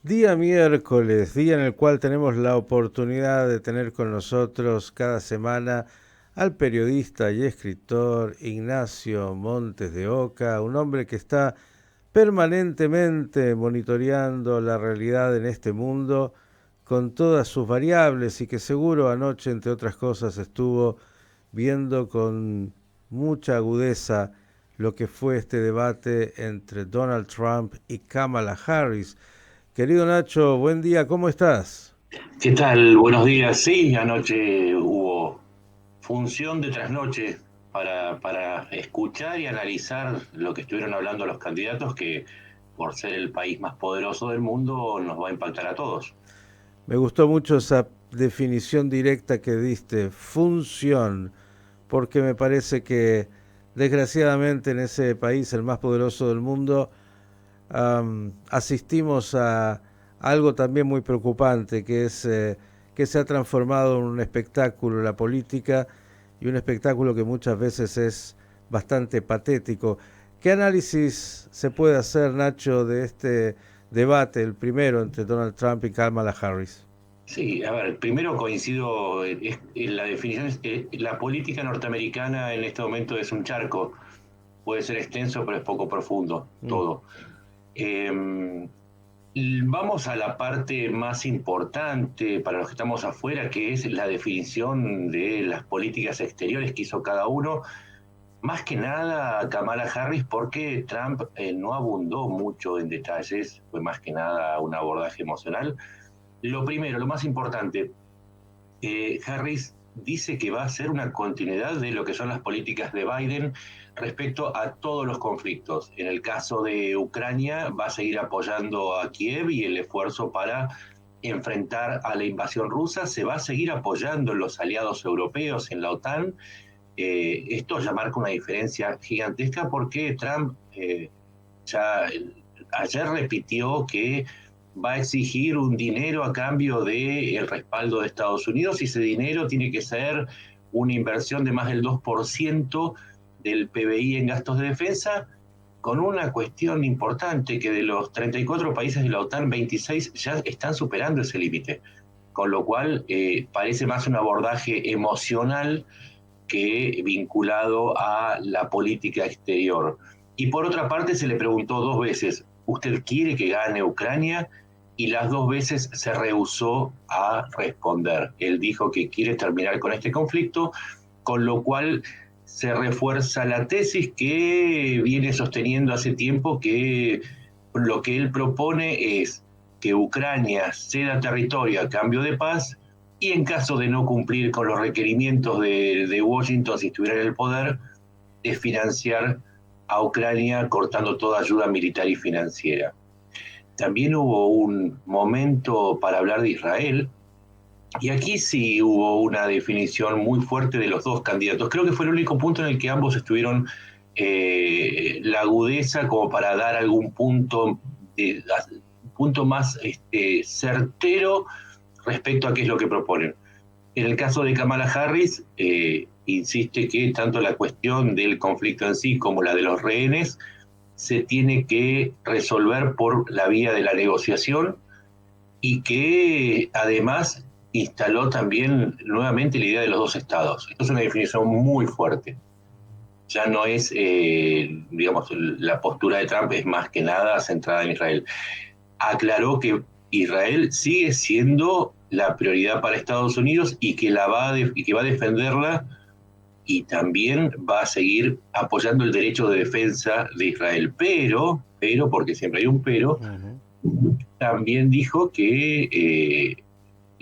Día miércoles, día en el cual tenemos la oportunidad de tener con nosotros cada semana al periodista y escritor Ignacio Montes de Oca, un hombre que está permanentemente monitoreando la realidad en este mundo con todas sus variables y que seguro anoche, entre otras cosas, estuvo viendo con mucha agudeza lo que fue este debate entre Donald Trump y Kamala Harris. Querido Nacho, buen día, ¿cómo estás? ¿Qué tal? Buenos días. Sí, anoche hubo función de trasnoche para escuchar y analizar lo que estuvieron hablando los candidatos, que por ser el país más poderoso del mundo nos va a impactar a todos. Me gustó mucho esa definición directa que diste, función, porque me parece que desgraciadamente en ese país, el más poderoso del mundo, asistimos a algo también muy preocupante, que es que se ha transformado en un espectáculo, la política, y un espectáculo que muchas veces es bastante patético. ¿Qué análisis se puede hacer, Nacho, de este debate, el primero entre Donald Trump y Kamala Harris? Sí, a ver, primero coincido en la definición, la política norteamericana en este momento es un charco, puede ser extenso pero es poco profundo, Mm. todo. Eh, Vamos a la parte más importante para los que estamos afuera, que es la definición de las políticas exteriores que hizo cada uno. Más que nada Kamala Harris, porque Trump no abundó mucho en detalles, fue más que nada un abordaje emocional. Lo primero, lo más importante, Harris dice que va a ser una continuidad de lo que son las políticas de Biden respecto a todos los conflictos. En el caso de Ucrania, va a seguir apoyando a Kiev y el esfuerzo para enfrentar a la invasión rusa. Se va a seguir apoyando en los aliados europeos, en la OTAN. Esto ya marca una diferencia gigantesca porque Trump ya ayer repitió que va a exigir un dinero a cambio del respaldo de Estados Unidos, y ese dinero tiene que ser una inversión de más del 2% del PBI en gastos de defensa, con una cuestión importante, que de los 34 países de la OTAN, 26 ya están superando ese límite, con lo cual parece más un abordaje emocional que vinculado a la política exterior. Y por otra parte se le preguntó dos veces, ¿usted quiere que gane Ucrania? Y las dos veces se rehusó a responder. Él dijo que quiere terminar con este conflicto, con lo cual se refuerza la tesis que viene sosteniendo hace tiempo, que lo que él propone es que Ucrania ceda territorio a cambio de paz, y en caso de no cumplir con los requerimientos de Washington, si estuviera en el poder, de financiar a Ucrania cortando toda ayuda militar y financiera. También hubo un momento para hablar de Israel, y aquí sí hubo una definición muy fuerte de los dos candidatos. Creo que fue el único punto en el que ambos estuvieron la agudeza como para dar algún punto más certero respecto a qué es lo que proponen. En el caso de Kamala Harris, insiste que tanto la cuestión del conflicto en sí como la de los rehenes se tiene que resolver por la vía de la negociación, y que además instaló también nuevamente la idea de los dos estados. Esto es una definición muy fuerte. Ya no es, digamos, la postura de Trump es más que nada centrada en Israel. Aclaró que Israel sigue siendo la prioridad para Estados Unidos, y que y que va a defenderla, y también va a seguir apoyando el derecho de defensa de Israel. Porque siempre hay un pero, Ujú. también dijo que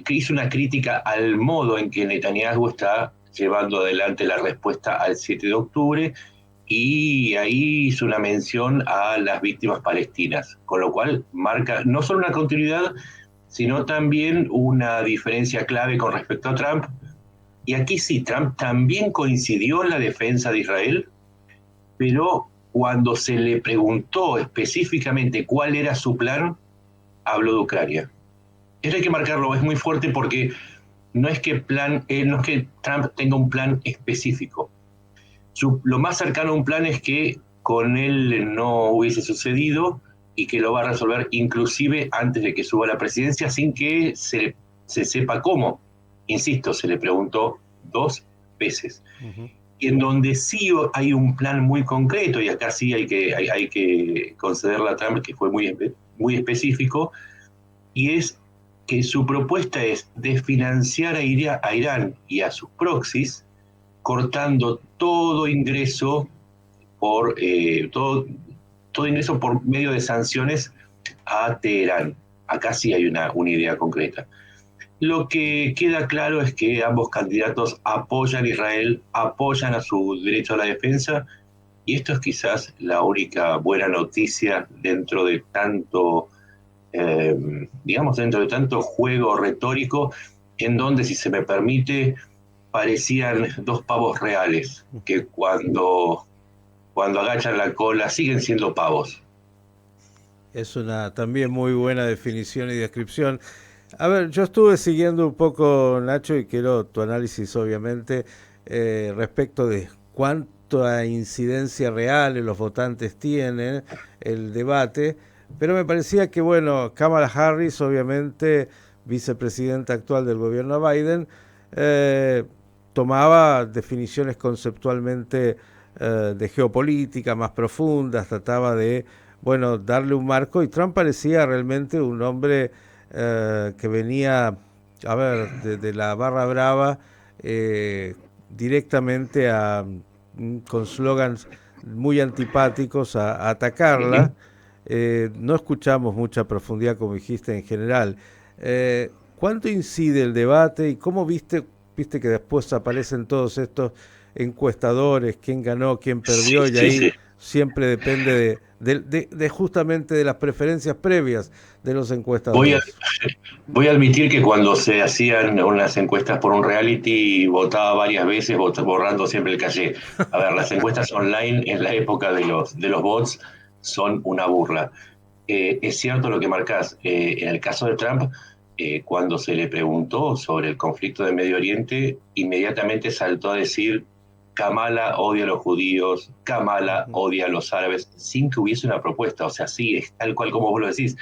hizo una crítica al modo en que Netanyahu está llevando adelante la respuesta al 7 de octubre, y ahí hizo una mención a las víctimas palestinas, con lo cual marca no solo una continuidad, sino también una diferencia clave con respecto a Trump. Y aquí sí, Trump también coincidió en la defensa de Israel, pero cuando se le preguntó específicamente cuál era su plan, habló de Ucrania. Eso hay que marcarlo, es muy fuerte, porque no es que Trump tenga un plan específico. Lo más cercano a un plan es que con él no hubiese sucedido y que lo va a resolver inclusive antes de que suba a la presidencia sin que se sepa cómo. Insisto, se le preguntó 2 veces. Ujú. Y en donde sí hay un plan muy concreto, y acá sí hay que concederle a Trump que fue muy específico, y es que su propuesta es desfinanciar a Irán y a sus proxies, cortando todo ingreso por todo ingreso por medio de sanciones a Teherán. Acá sí hay una idea concreta. Lo que queda claro es que ambos candidatos apoyan a Israel, apoyan a su derecho a la defensa, y esto es quizás la única buena noticia dentro de tanto, dentro de tanto juego retórico, en donde, si se me permite, parecían dos pavos reales, que cuando agachan la cola siguen siendo pavos. Es una también muy buena definición y descripción. A ver, yo estuve siguiendo un poco, Nacho, y quiero tu análisis, obviamente, respecto de cuánta incidencia real en los votantes tiene el debate, pero me parecía que, bueno, Kamala Harris, obviamente, vicepresidenta actual del gobierno Biden, eh, tomaba definiciones conceptualmente de geopolítica más profundas, trataba de, bueno, darle un marco, y Trump parecía realmente un hombre que venía, a ver, de la barra brava, eh, directamente con slogans muy antipáticos a atacarla. No escuchamos mucha profundidad, como dijiste, en general. ¿Cuánto incide el debate y cómo viste que después aparecen todos estos encuestadores, quién ganó, quién Sí, perdió, y sí, ahí sí. siempre depende de justamente de las preferencias previas de los Voy a, encuestadores? voy a admitir que cuando se hacían unas encuestas por un reality, votaba varias veces, borrando siempre el calle. A ver, las encuestas online en la época de los bots son una burla. Es cierto lo que marcás. En el caso de Trump, cuando se le preguntó sobre el conflicto de Medio Oriente, inmediatamente saltó a decir: Kamala odia a los judíos, Kamala Ujú. odia a los árabes, sin que hubiese una propuesta. O sea, sí, es tal cual como vos lo decís.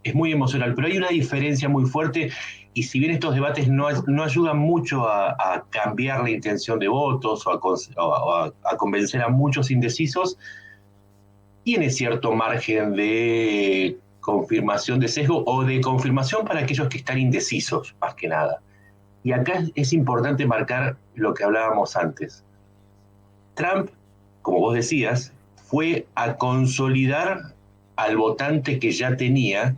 Es muy emocional, pero hay una diferencia muy fuerte, y si bien estos debates no ayudan mucho a cambiar la intención de votos o a convencer a muchos indecisos, tiene cierto margen de confirmación de sesgo o de confirmación para aquellos que están indecisos, más que nada. Y acá es importante marcar lo que hablábamos antes. Trump, como vos decías, fue a consolidar al votante que ya tenía,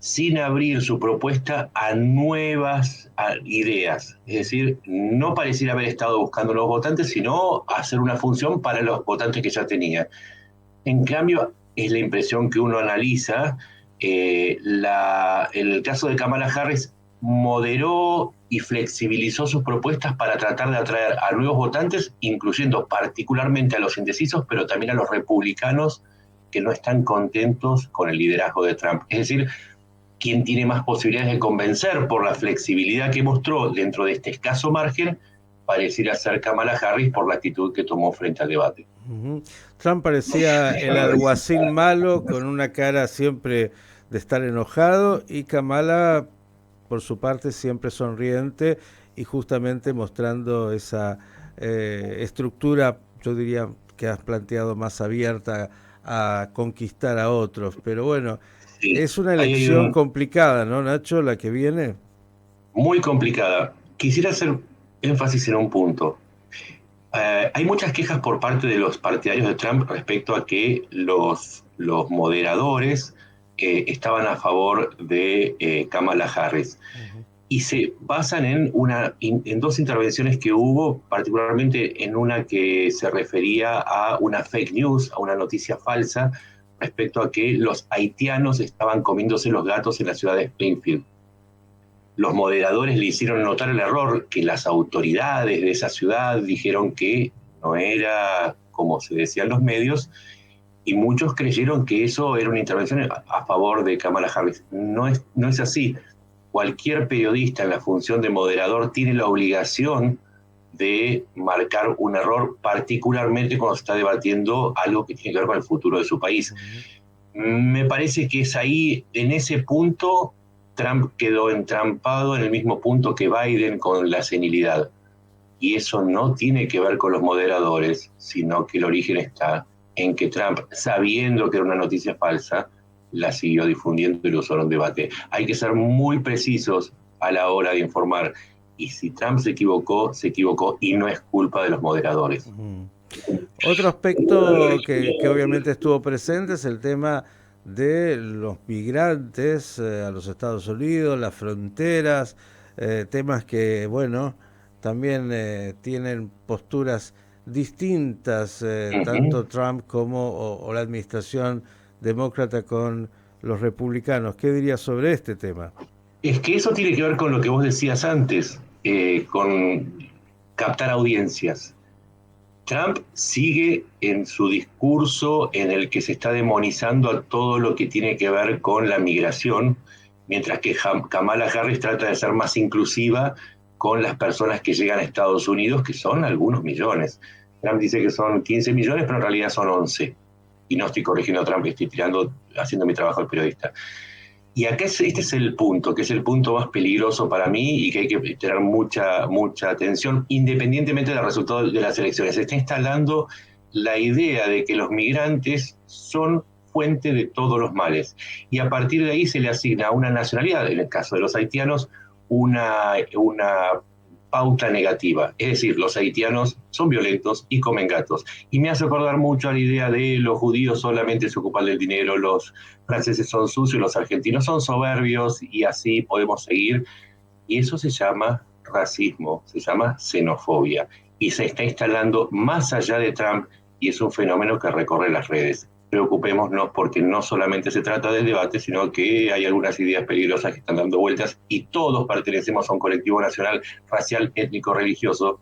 sin abrir su propuesta a nuevas ideas. Es decir, no pareciera haber estado buscando nuevos votantes, sino hacer una función para los votantes que ya tenía. En cambio, es la impresión que uno analiza. El caso de Kamala Harris moderó y flexibilizó sus propuestas para tratar de atraer a nuevos votantes, incluyendo particularmente a los indecisos, pero también a los republicanos que no están contentos con el liderazgo de Trump. Es decir, quien tiene más posibilidades de convencer por la flexibilidad que mostró dentro de este escaso margen, pareciera ser Kamala Harris por la actitud que tomó frente al debate. Ujú. Trump parecía el alguacil malo con una cara siempre de estar enojado, y Kamala, por su parte, siempre sonriente y justamente mostrando esa estructura, yo diría, que has planteado, más abierta a conquistar a otros. Pero bueno, Sí, es una ahí hay elección complicada, ¿no, Nacho, la que viene? muy complicada. Quisiera hacer énfasis en un punto. Hay muchas quejas por parte de los partidarios de Trump respecto a que los moderadores estaban a favor de Kamala Harris. Ujú. Y se basan en dos intervenciones que hubo, particularmente en una que se refería a una fake news, a una noticia falsa, respecto a que los haitianos estaban comiéndose los gatos en la ciudad de Springfield. Los moderadores le hicieron notar el error, que las autoridades de esa ciudad dijeron que no era como se decía en los medios, y muchos creyeron que eso era una intervención a favor de Kamala Harris. No es así. Cualquier periodista en la función de moderador tiene la obligación de marcar un error, particularmente cuando se está debatiendo algo que tiene que ver con el futuro de su país. Me parece que es ahí, en ese punto, Trump quedó entrampado en el mismo punto que Biden con la senilidad. Y eso no tiene que ver con los moderadores, sino que el origen está en que Trump, sabiendo que era una noticia falsa, la siguió difundiendo y lo usó en un debate. Hay que ser muy precisos a la hora de informar. Y si Trump se equivocó y no es culpa de los moderadores. Otro aspecto que obviamente estuvo presente es el tema de los migrantes a los Estados Unidos, las fronteras, temas que, bueno, también tienen posturas distintas, tanto Trump como o la administración demócrata con los republicanos. ¿Qué dirías sobre este tema? Es que eso tiene que ver con lo que vos decías antes, con captar audiencias. Trump sigue en su discurso en el que se está demonizando a todo lo que tiene que ver con la migración, mientras que Kamala Harris trata de ser más inclusiva con las personas que llegan a Estados Unidos, que son algunos millones. Trump dice que son 15 millones, pero en realidad son 11. Y no estoy corrigiendo a Trump, estoy haciendo mi trabajo de periodista. Y acá este es el punto, que es el punto más peligroso para mí y que hay que tener mucha atención, independientemente del resultado de las elecciones. Se está instalando la idea de que los migrantes son fuente de todos los males. Y a partir de ahí se le asigna a una nacionalidad, en el caso de los haitianos, una pauta negativa. Es decir, los haitianos son violentos y comen gatos. Y me hace acordar mucho a la idea de los judíos solamente se ocupan del dinero, los franceses son sucios, los argentinos son soberbios, y así podemos seguir. Y eso se llama racismo, se llama xenofobia. Y se está instalando más allá de Trump y es un fenómeno que recorre las redes. Preocupémonos porque no solamente se trata del debate, sino que hay algunas ideas peligrosas que están dando vueltas y todos pertenecemos a un colectivo nacional, racial, étnico, religioso,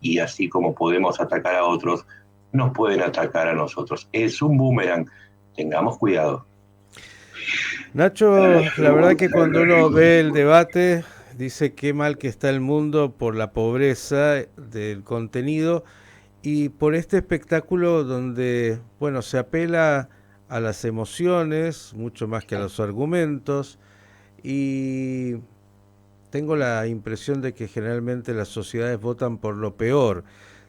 y así como podemos atacar a otros, nos pueden atacar a nosotros. Es un boomerang, tengamos cuidado. Nacho, la verdad que cuando uno ve el debate, dice qué mal que está el mundo por la pobreza del contenido y por este espectáculo donde, bueno, se apela a las emociones mucho más que a los argumentos y tengo la impresión de que generalmente las sociedades votan por lo peor.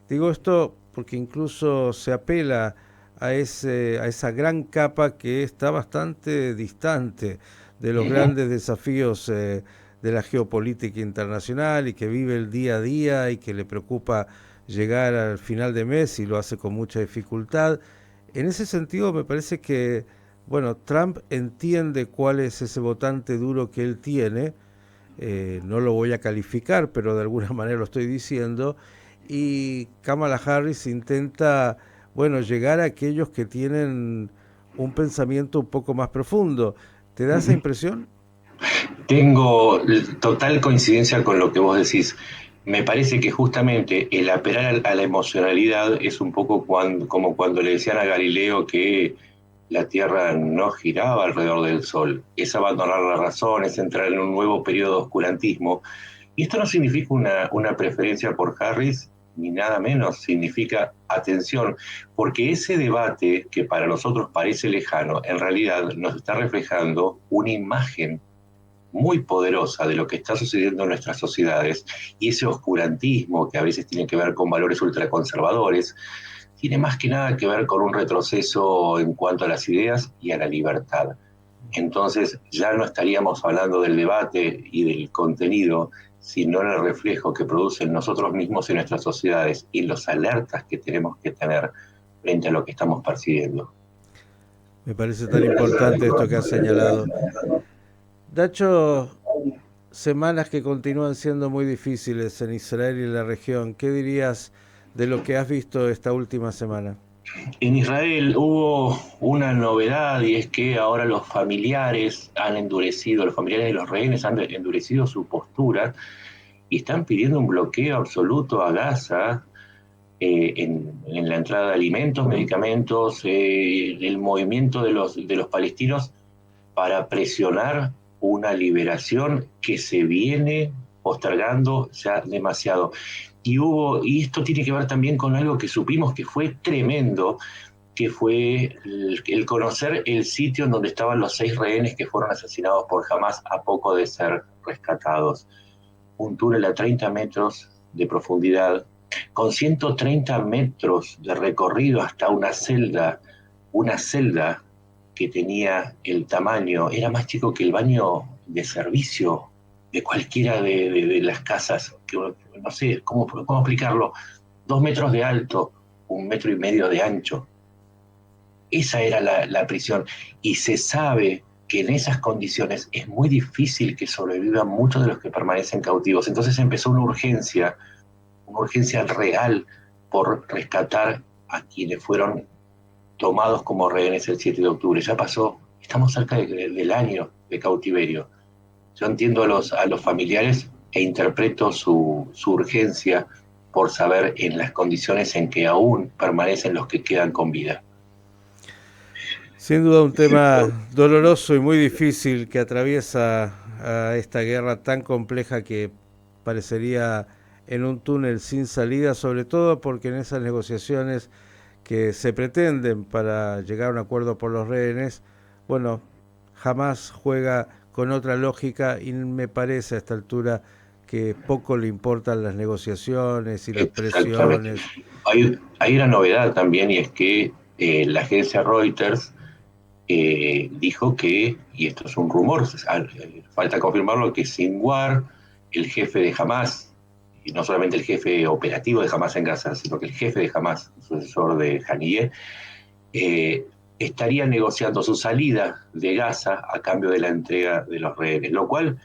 Digo esto porque incluso se apela a esa gran capa que está bastante distante de los grandes desafíos de la geopolítica internacional y que vive el día a día y que le preocupa llegar al final de mes y lo hace con mucha dificultad. En ese sentido me parece que, bueno, Trump entiende cuál es ese votante duro que él tiene, no lo voy a calificar, pero de alguna manera lo estoy diciendo, y Kamala Harris intenta, bueno, llegar a aquellos que tienen un pensamiento un poco más profundo. ¿Te da esa impresión? Tengo total coincidencia con lo que vos decís. Me parece que justamente el apelar a la emocionalidad es un poco como cuando le decían a Galileo que la Tierra no giraba alrededor del Sol. Es abandonar la razón, es entrar en un nuevo periodo de oscurantismo. Y esto no significa una preferencia por Harris, ni nada menos, significa atención, porque ese debate que para nosotros parece lejano, en realidad nos está reflejando una imagen muy poderosa de lo que está sucediendo en nuestras sociedades, y ese oscurantismo que a veces tiene que ver con valores ultraconservadores, tiene más que nada que ver con un retroceso en cuanto a las ideas y a la libertad. Entonces ya no estaríamos hablando del debate y del contenido, sino en el reflejo que producen nosotros mismos en nuestras sociedades y los alertas que tenemos que tener frente a lo que estamos percibiendo. Me parece tan importante esto que has señalado. Dacho, semanas que continúan siendo muy difíciles en Israel y en la región. ¿Qué dirías de lo que has visto esta última semana? En Israel hubo una novedad y es que ahora los familiares han endurecido, los familiares de los rehenes han endurecido su postura y están pidiendo un bloqueo absoluto a Gaza en la entrada de alimentos, medicamentos, el movimiento de los palestinos para presionar una liberación que se viene postergando ya demasiado. y esto tiene que ver también con algo que supimos que fue tremendo, que fue el conocer el sitio en donde estaban los 6 rehenes que fueron asesinados por Hamas a poco de ser rescatados. Un túnel a 30 metros de profundidad, con 130 metros de recorrido hasta una celda que tenía el tamaño, era más chico que el baño de servicio de cualquiera de las casas, que no sé cómo explicarlo, 2 metros de alto, 1,5 metros de ancho. Esa era la prisión. Y se sabe que en esas condiciones es muy difícil que sobrevivan muchos de los que permanecen cautivos. Entonces empezó una urgencia real por rescatar a quienes fueron tomados como rehenes el 7 de octubre. Ya pasó, estamos cerca del año de cautiverio. Yo entiendo a los familiares e interpreto su urgencia por saber en las condiciones en que aún permanecen los que quedan con vida. Sin duda un tema doloroso y muy difícil que atraviesa a esta guerra tan compleja que parecería en un túnel sin salida, sobre todo porque en esas negociaciones que se pretenden para llegar a un acuerdo por los rehenes, bueno, jamás juega con otra lógica y me parece a esta altura que poco le importan las negociaciones y las Exactamente. presiones. Hay una novedad también y es que la agencia Reuters dijo que, y esto es un rumor, falta confirmarlo, que Sinwar, el jefe de Hamas, y no solamente el jefe operativo de Hamas en Gaza, sino que el jefe de Hamas, sucesor de Haniyeh, eh, estaría negociando su salida de Gaza a cambio de la entrega de los rehenes, lo cual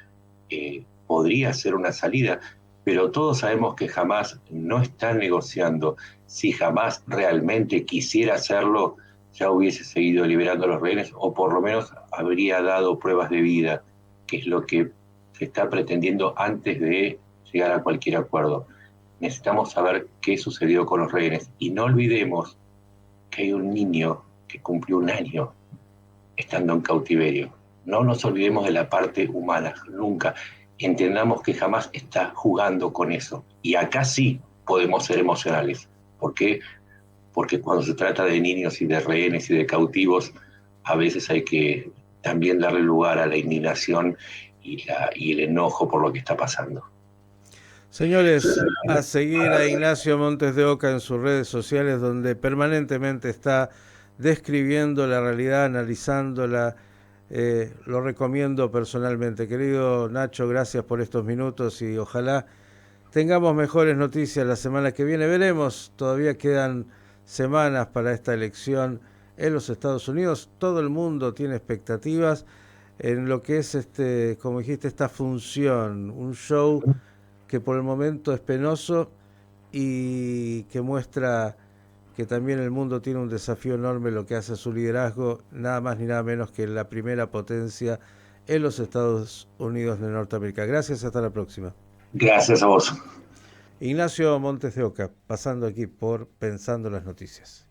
podría ser una salida, pero todos sabemos que Hamas no está negociando. Si Hamas realmente quisiera hacerlo, ya hubiese seguido liberando a los rehenes o por lo menos habría dado pruebas de vida, que es lo que se está pretendiendo antes de llegar a cualquier acuerdo. Necesitamos saber qué sucedió con los rehenes y no olvidemos que hay un niño que cumplió 1 año estando en cautiverio. No nos olvidemos de la parte humana, nunca. Entendamos que jamás está jugando con eso. Y acá sí podemos ser emocionales. ¿Por qué? Porque cuando se trata de niños y de rehenes y de cautivos, a veces hay que también darle lugar a la indignación y el enojo por lo que está pasando. Señores, a seguir a Ignacio Montes de Oca en sus redes sociales, donde permanentemente está describiendo la realidad, analizándola. Lo recomiendo personalmente. Querido Nacho, gracias por estos minutos y ojalá tengamos mejores noticias la semana que viene. Veremos, todavía quedan semanas para esta elección en los Estados Unidos. Todo el mundo tiene expectativas en lo que es, como dijiste, esta función, un show que por el momento es penoso y que muestra que también el mundo tiene un desafío enorme lo que hace a su liderazgo, nada más ni nada menos que la primera potencia en los Estados Unidos de Norteamérica. Gracias, hasta la próxima. Gracias a vos. Ignacio Montes de Oca, pasando aquí por Pensando las Noticias.